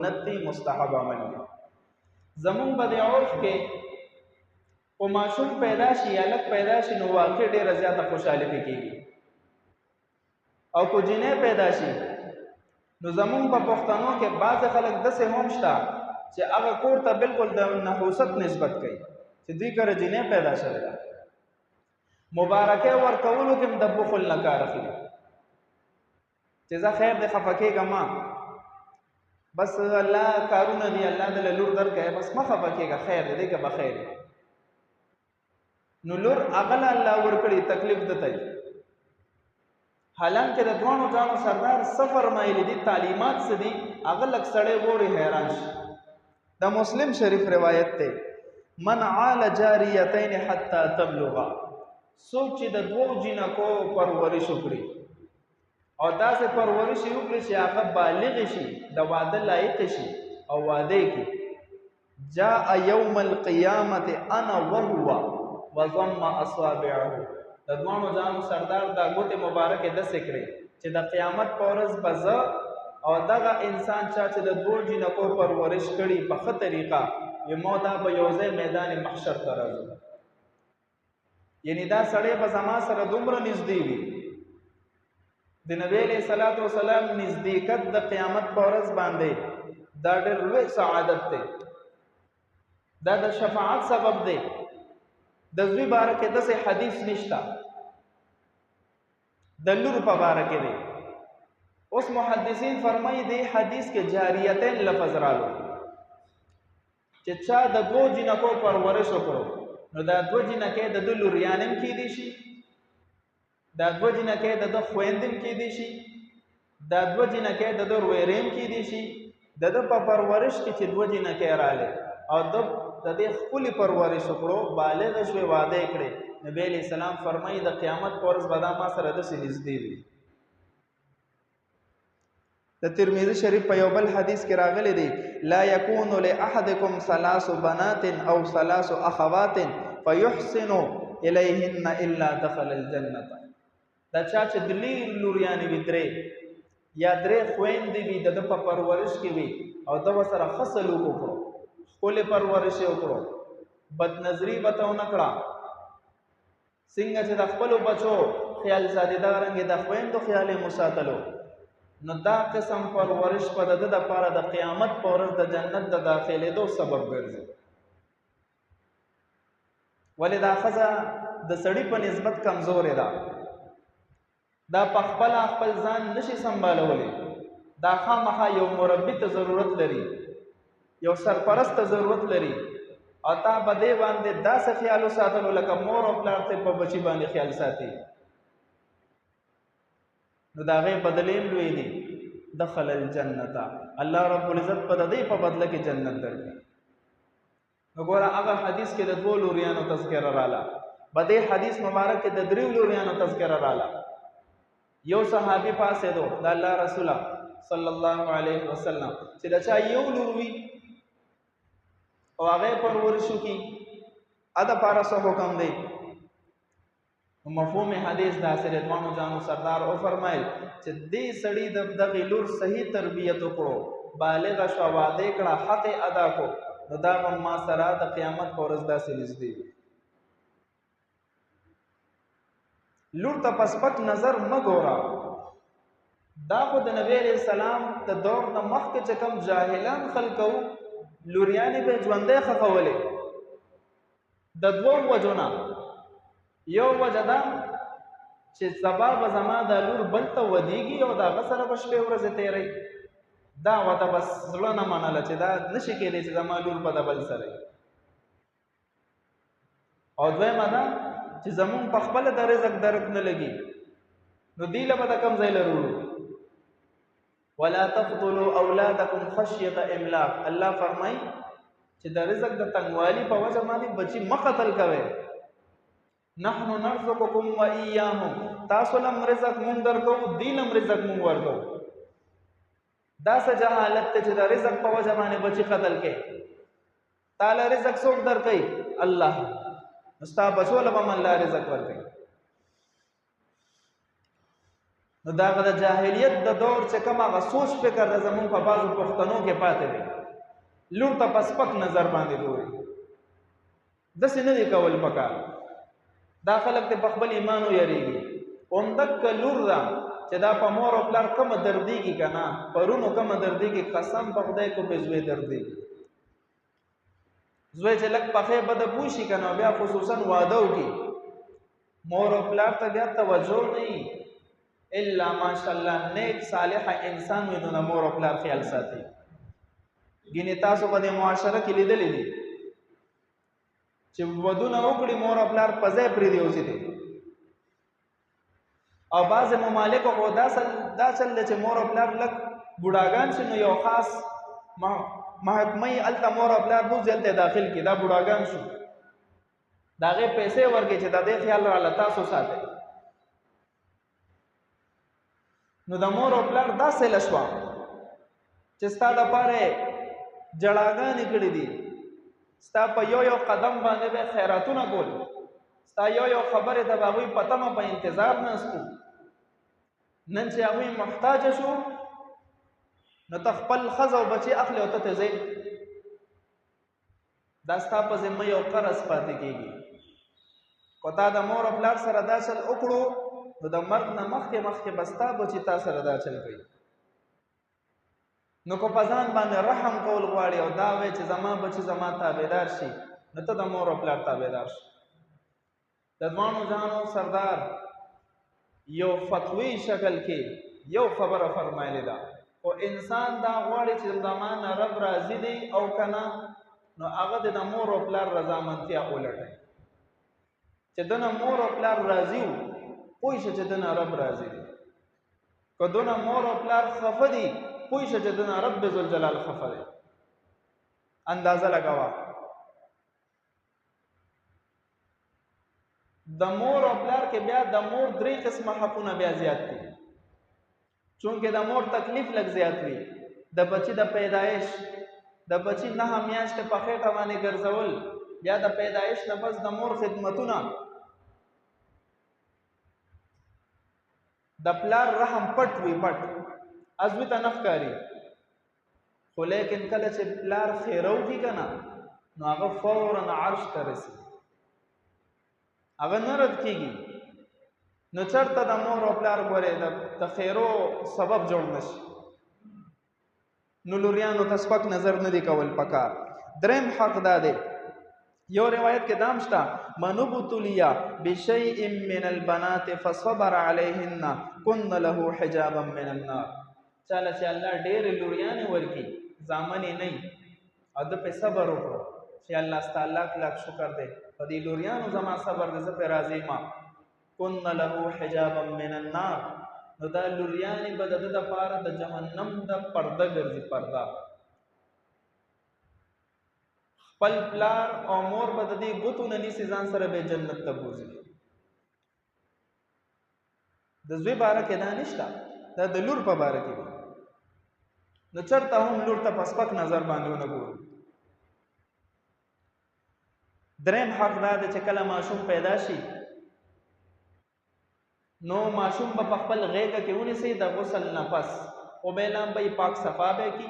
نتی مستحب عمل دی زمون په د عرف کې او معصوم پیدا شي یا لک پیدا شي نو واقع ډیره زیاته خوشاله کیږي او کو جنې پیدا شي نو زمون په پښتنو کې بعض خلک دسه هم شته چې هغه کور ته بالکل د نحوست نسبت کوي چې دوی کړه جنې پیدا شوی ده مبارکه ورکولو کې د بخل نه کار اخلي چې زه خیر دې خفکیږه ما بس الله کارونه دی الله د لور درکې بس ما خفکیږه خیر دې کې بخیر نو لور اغل الله ورکړي تکلیف دته حالانکه د دوانو ځانو سردار سفر مایل دي تعلیمات سدي اغل اکثره ووري حیران شي د مسلم شریف روایت ته من عال جاریتین حتا تبلغا سوچ د دوو جنکو پرورش وکړي او داسې پرورش وکړي چې هغه بالغ شي د واده لایق شي او واده کې جاء یوم القیامت انا وهو وضم اصابعه د دوانو ځانو سردار دا ګوتې مبارکې داسې کړي چې د قیامت په ورځ به زه او دغه انسان چې د دوو جنکو پرورش کړي په ښه طریقه مو دا به یو ځای میدان محشر ته راځو یعنی دا سړی به زما سره دومره نږدې وي د نبی علیه صلوات و سلام نزدېکت د قیامت په ورځ باندې دا ډېر لوی سعادت دی دا د شفاعت سبب دی د زوی باره کې داسې حدیث نشته د لور په باره کې دی اوس محدثین فرمایي دی حدیث کې جاریتین لفظ رالو چې چا د دوو جنکو پرورش وکړو نو دا دوه جنکې د ده لوریانم کیدی شي دا دوه جنکې د ده خویندم کیدی شي دا دوه جنکې د ده رویریم کیدی شي د ده په پرورش کې چې دوه جنکې راغلې او د دې خپلې پرورش وکړو بالغ شوې واده یې کړې نبی علیه السلام فرمایي د قیامت په ورځ به دا ما سره داسې نږدې وي د ترمذی شریف په یو بل حدیث کې راغلی دی لا یکون لاحدکم ثلاث بنات او ثلاث اخوات فیحسن الیهن الا دخل الجنه دا چا چې دلی لوریانې وي درې یا درې خویندې وي د په پرورش کې وي او د سره ښه سلوک وکړو خپلې پرورش یې وکړو بدنظري به ته ونه کړه څنګه چې د خپلو بچو خیال ساتي دغه رنګې د خویندو خیال یې مساتلو نو دا قسم پرورش په د دپاره د قیامت په ورځ د جنت د داخلېدو سبب ګرځي ولې دا ښځه د سړي په نسبت کمزورې ده دا په خپله خپل ځان نشي سنبالولی دا خامخا یو مربي ته ضرورت لري یو سرپرست ته ضرورت لري او تا به دې باندې داسې خیال وساتلو لکه مور او پلار ته په بچي باندې خیال ساتي نو د هغې بدلې لوی دي دخل الجنت الله رب العزت په د دې په بدله کې جنت درکړي نو ګوره هغه حدیث کې د دوو لوریانو تذکره راله په دې حدیث مبارک کې د دریو لوریانو تذکره راله یو صحابي پاسېدو د الله رسوله صلی الله علیه وسلم چې د چا یو لور وي او هغه پرورش وکړي ادا پاره څه حکم دی مفهوم حدیث دا سره دوانو جانو سردار او فرمایل چې دې سړی د دغه لور صحیح تربیت وکړو بالغ شو واده کړه حق ادا کو نو دا ما سره د قیامت پر ورځ داسې نږدې لور ته پسپک نظر مګورا دا خو د نبی علیہ السلام د دور د مخکې چې کوم جاهلان خلکو لوریانې به ژوندۍ خفولې د دوو وجو نه یو وجه ده چې سبا به زما دا لور بل ته ودیږي او د هغه سره به شپې ورځې تېروي دا وته بس زړه نه منله چې دا نشي کېدی چې زما لور به د بل سره او دویمه ده چې زمونږ په خپله د رزق درک نه لګي نو دی له به د کوم ځای لرو ولا تقتلوا اولادکم خشیة املاق الله فرمایي چې د رزق د تنګوالي په وجه باندې بچي مه قتل کوئ نحن نرزقكم وإياهم تاسو لم رزق مونږ درکو دی لم رزق مونږ ورکو دا څه جهالت ته چې د رزق په وجه باندې بچي قتل کې تعالی رزق څوک درکوي الله نو ستا بچو له به الله رزق ورکوي نو دا هغه د جاهلیت د دور چې کوم هغه سوچ فکر د زمونږ په بعضو پښتنو کې پاتې دی، لور ته په سپک نظر باندې ګوري. داسې نه دی کول پکار. دا خلک ته په خپل ایمان ویریږي. همدکه لور ده چې دا په مور او پلار کومه دردېږي که نه، پرونو کومه دردېږي، قسم په خدای کو پې زوی دردېږي. زوی چې لږ پخې بده پوه شي که نه، بیا خصوصا واده وکړي، مور او پلار ته بیا توجه نه وي، الا ماشاءالله نیک صالحه انسان وي، نو د مور او پلار خیال ساتي. ګینې تاسو په دې معاشره کې لیدلی دي چې ودونه وکړي، مور او پلار په ځای پرېږدي اوسېدي. او بعضې ممالکو خو دا چل دی چې مور او پلار لږ بوډاګان شي، نو یو خاص محکمه یې هلته مور او پلار بوځي، هلته داخل کړي، دا بوډاګان شو، د هغې پیسې ورکړي چې د دې خیال راله تاسو ساتئ. نو د مور او پلار دا سیله شوه چې ستا دپاره یې جړاګانې کړي دي، ستا په یو قدم باندې به خیراتونه کول، ستا یو خبرې ته به هغوی په تمه په انتظار ناستو. نن چې هغوی محتاجه شو، نو ته خپل ښځه او بچې اخلې او ته ته ځې، دا ستا په ذمه یو قرض پاتې کېږي. که تا د مور او پلار سره دا چل وکړو، نو د مرګ نه مخکې به ستا بچي تا سره دا چل کوي. نو که په ځان باندې رحم کول غواړي او دا وایي چې زما بچي زما تابعدار شي، نو ته د مور او پلار تابعدار شي. د دواړو جانو سردار یو فتوی شکل کې یو خبره فرمایلی ده، خو انسان دا غواړي چې زما نه رب راضي دی او که نه، نو هغه د مور او پلار رضامندتیا ولټوي. چې دنه مور او پلار راضي وو، پوه شه چې دنه رب راضي دی. که دونه مور او پلار خفه دي، پوه شه چې دنه رب ذوالجلال خفه دی. اندازه لګوه. د مور او پلار کې بیا د مور 3 قسمه حقونه بیا زیات دي، چونکې د مور تکلیف لږ زیات وي. د بچي د پیدایش، د بچي 9 میاشتې په خېټه باندې ګرځول، بیا د پیدایش نه بس د مور خدمتونه، د پلار رحم پټ وي، پټ ازوي ته نه ښکاري، خو لیکن کله چې پلار خیره وکړي که نه، نو هغه فورا عرش ته رسي، هغه نه رد کېږي. نو چېرته د مور او پلار ګورې د خیرو سبب جوړ نه شي، نو لوریانو ته سپک نظر نه دی کول پکار. دریم حق دا دی، یو روایت کې دام شته، من ابتلي بشیء من البنات فصبر علیهن کن له حجابا من النار. چاله چې الله ډېرې لوریانې ورکړي، زامن یې نه وي، او ده پې صبر وکړو چې الله ستا لاک لاک شکر دی، په دې لوریانو زما صبر دی، زه پې راضي یم. کن له حجابا من النار، نو دا لوریانې به د ده دپاره د جهنم د پرده ګرځي، پرده. خپل پلار او مور به د دې ګوتو نه نیسي، ځان سره به جنت ته بوځي. د زوی باره کې دا نشته، دا د لور په باره کې دی. نو چېرته هم لور ته په سپک نظر باندې ونه ګورو. دریم حق دا دی چې کله ماشوم پیدا شي، نو ماشوم به په خپل غېږه کې ونیسئ، د غسل نه پس خو به یې لامبئ، پاک صفا به یې کړي،